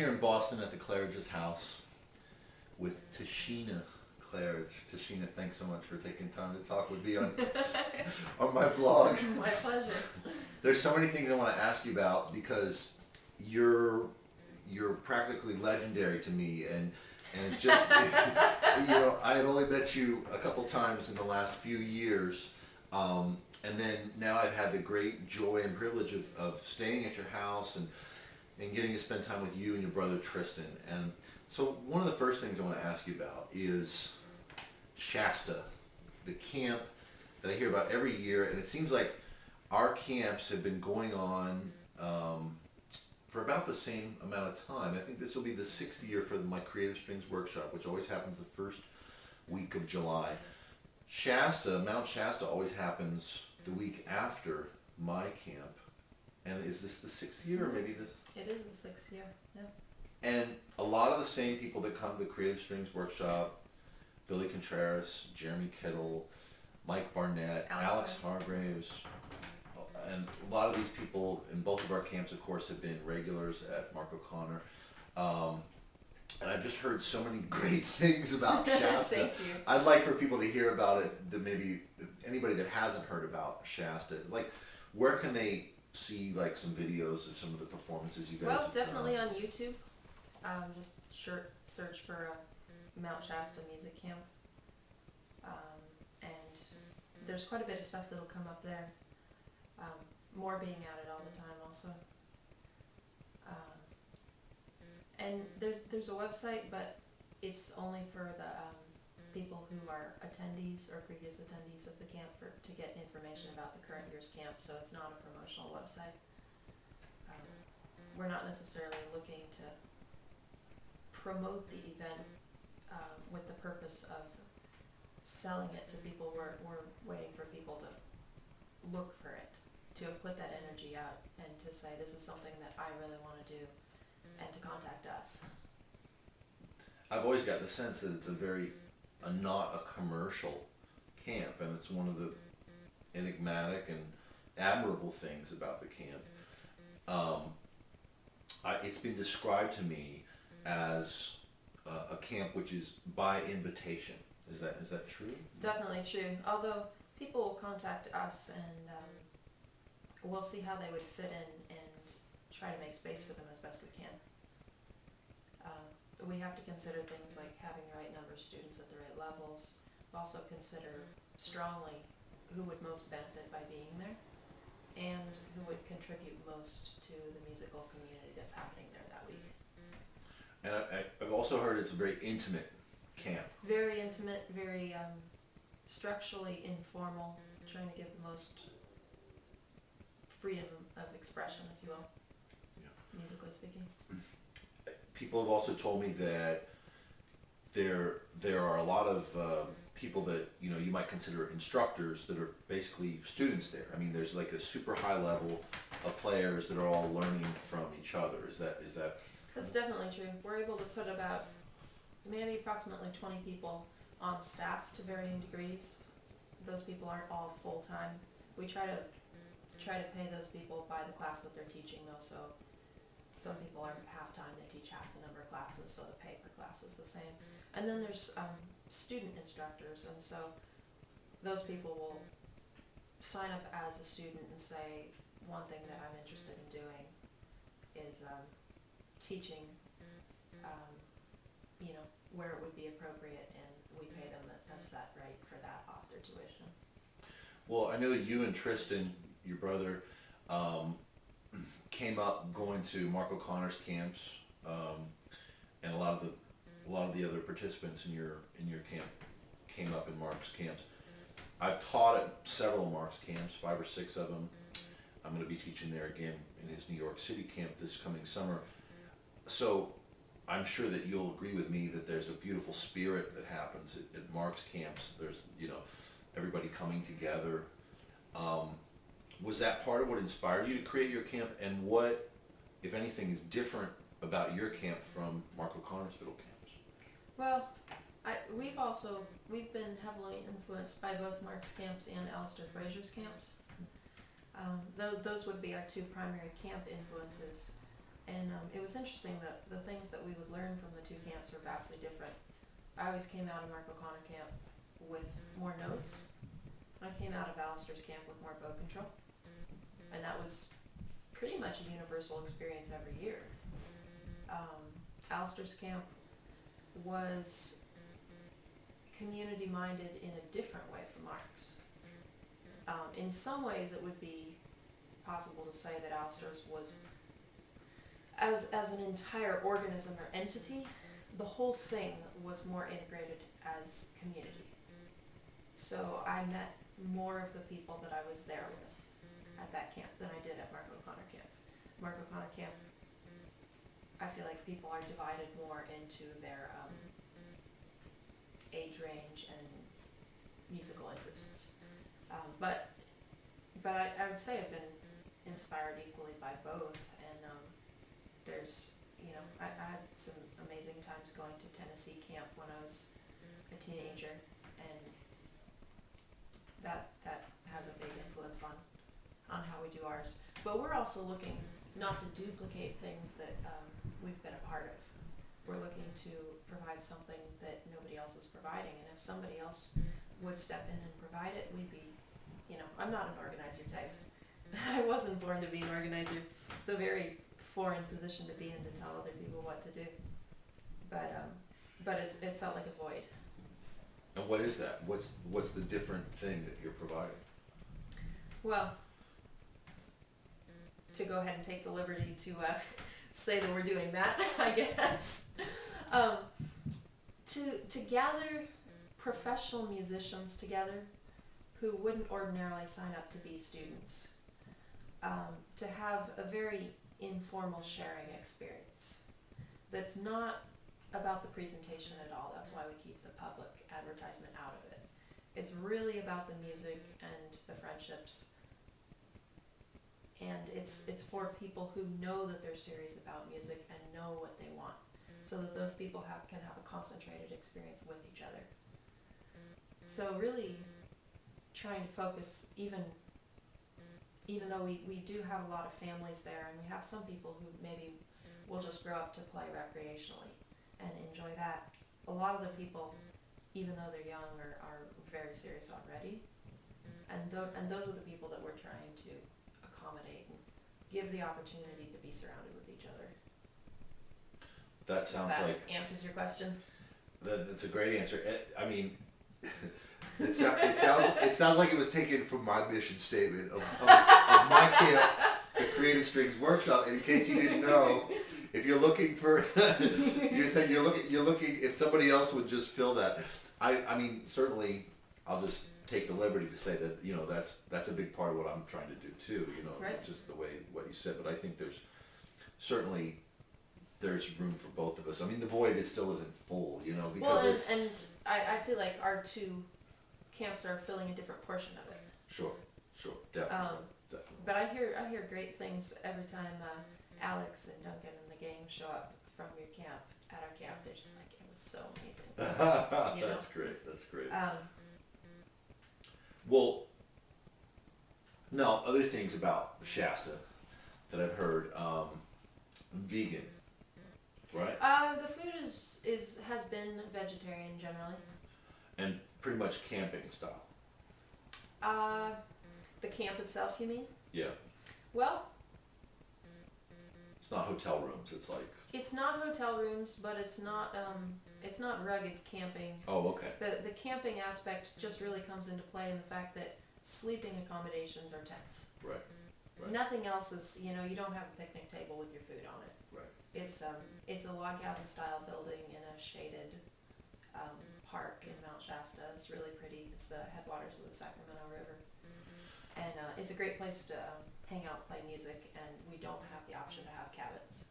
here in Boston at the Clarridge's house with Tashina Clarridge. Tashina, thanks so much for taking time to talk with me on on my blog. My pleasure. There's so many things I want to ask you about because you're practically legendary to me, and it's just I had only met you a couple times in the last few years, and then now I've had the great joy and privilege of staying at your house and getting to spend time with you and your brother Tristan. And so one of the first things I want to ask you about is Shasta, the camp that I hear about every year, and it seems like our camps have been going on for about the same amount of time. I think this will be the 6th year for my Creative Strings Workshop, which always happens the first week of July. Mount Shasta always happens the week after my camp. And is this the 6th year, or maybe this? It is the 6th year, yeah. And a lot of the same people that come to the Creative Strings Workshop, Billy Contreras, Jeremy Kittle, Mike Barnett, Alex Hargraves, and a lot of these people in both of our camps, of course, have been regulars at Mark O'Connor. And I've just heard so many great things about Shasta. Thank you. I'd like for people to hear about it, that maybe anybody that hasn't heard about Shasta, like, where can they see like some videos of some of the performances you guys Well, have definitely done? on YouTube. Just search for Mount Shasta Music Camp. And there's quite a bit of stuff that'll come up there. More being added all the time also. And there's a website, but it's only for the people who are attendees or previous attendees of the camp to get information about the current year's camp, so it's not a promotional website. We're not necessarily looking to promote the event with the purpose of selling it to people. We're waiting for people to look for it, to have put that energy out and to say, this is something that I really want to do, and to contact us. I've always got the sense that it's not a commercial camp, and it's one of the enigmatic and admirable things about the camp. It's been described to me as a camp which is by invitation. Is that true? It's definitely true. Although people will contact us and we'll see how they would fit in and try to make space for them as best we can. We have to consider things like having the right number of students at the right levels. We also consider strongly who would most benefit by being there and who would contribute most to the musical community that's happening there that week. And I've also heard it's a very intimate camp. It's very intimate, very structurally informal, trying to give the most freedom of expression, if you will, musically speaking. People have also told me that there are a lot of people that you might consider instructors that are basically students there. I mean, there's like a super high level of players that are all learning from each other. Is that? That's definitely true. We're able to put about maybe approximately 20 people on staff to varying degrees. Those people aren't all full time. We try to pay those people by the class that they're teaching, though. So some people are half-time, they teach half the number of classes, so the pay per class is the same. And then there's student instructors, and so those people will sign up as a student and say, one thing that I'm interested in doing is teaching, where it would be appropriate, and we pay them a set rate for that off their tuition. Well, I know you and Tristan, your brother, came up going to Mark O'Connor's camps, and a lot of the other participants in your camp came up in Mark's camps. I've taught at several of Mark's camps, 5 or 6 of them. I'm going to be teaching there again in his New York City camp this coming summer. So I'm sure that you'll agree with me that there's a beautiful spirit that happens at Mark's camps. There's everybody coming together. Was that part of what inspired you to create your camp, and what, if anything, is different about your camp from Mark O'Connor's fiddle camps? Well, we've been heavily influenced by both Mark's camps and Alistair Fraser's camps. Those would be our two primary camp influences, And it was interesting that the things that we would learn from the two camps were vastly different. I always came out of Mark O'Connor camp with more notes. I came out of Alistair's camp with more bow control. And that was pretty much a universal experience every year. Alistair's camp was community minded in a different way from Mark's. In some ways it would be possible to say that Alistair's was, as an entire organism or entity, the whole thing was more integrated as community. So I met more of the people that I was there with at that camp than I did at Mark O'Connor camp. Mark O'Connor camp, I feel like people are divided more into their age range and musical interests. But I would say I've been inspired equally by both, and there's, I had some amazing times going to Tennessee camp when I was a teenager, and that has a big influence on how we do ours. But we're also looking not to duplicate things that we've been a part of. We're looking to provide something that nobody else is providing, and if somebody else would step in and provide it, we'd be, I'm not an organizer type. I wasn't born to be an organizer. It's a very foreign position to be in, to tell other people what to do. But it felt like a void. And what is that? What's the different thing that you're providing? Well, to go ahead and take the liberty to say that we're doing that, I guess. To gather professional musicians together who wouldn't ordinarily sign up to be students, to have a very informal sharing experience that's not about the presentation at all. That's why we keep the public advertisement out of it. It's really about the music and the friendships, and it's for people who know that they're serious about music and know what they want, so that those people can have a concentrated experience with each other. So really trying to focus, even though we do have a lot of families there, and we have some people who maybe will just grow up to play recreationally and enjoy that. A lot of the people, even though they're young, are very serious already, and those are the people that we're trying to accommodate and give the opportunity to be surrounded with each other. That sounds That like answers your question. that's a great answer. I mean, it sounds like it was taken from my mission statement of my camp, the Creative Strings Workshop. And in case you didn't know, if you're looking for, you're saying you're looking if somebody else would just fill that. I mean, certainly, I'll just take the liberty to say that that's a big part of what I'm trying to do too. Right. Just the way what you said. But I think there's room for both of us. I mean, the void still isn't full, because and I feel like our two camps are filling a different portion of it. Sure, definitely. But I hear great things every time Alex and Duncan and the gang show up from your camp at our camp. They're just like, it was so amazing. That's great. Well, now other things about Shasta that I've heard, vegan, right? The food has been vegetarian generally. And pretty much camping style. The camp itself, you mean? Yeah. Well, it's not hotel rooms. It's like. It's not hotel rooms, but it's not rugged camping. Oh, okay. The camping aspect just really comes into play in the fact that sleeping accommodations are tents. Right. Nothing else is, you don't have a picnic table with your food on it. Right. It's a log cabin style building in a shaded park in Mount Shasta. It's really pretty. It's the headwaters of the Sacramento River. And it's a great place to hang out, play music, and we don't have the option to have cabins.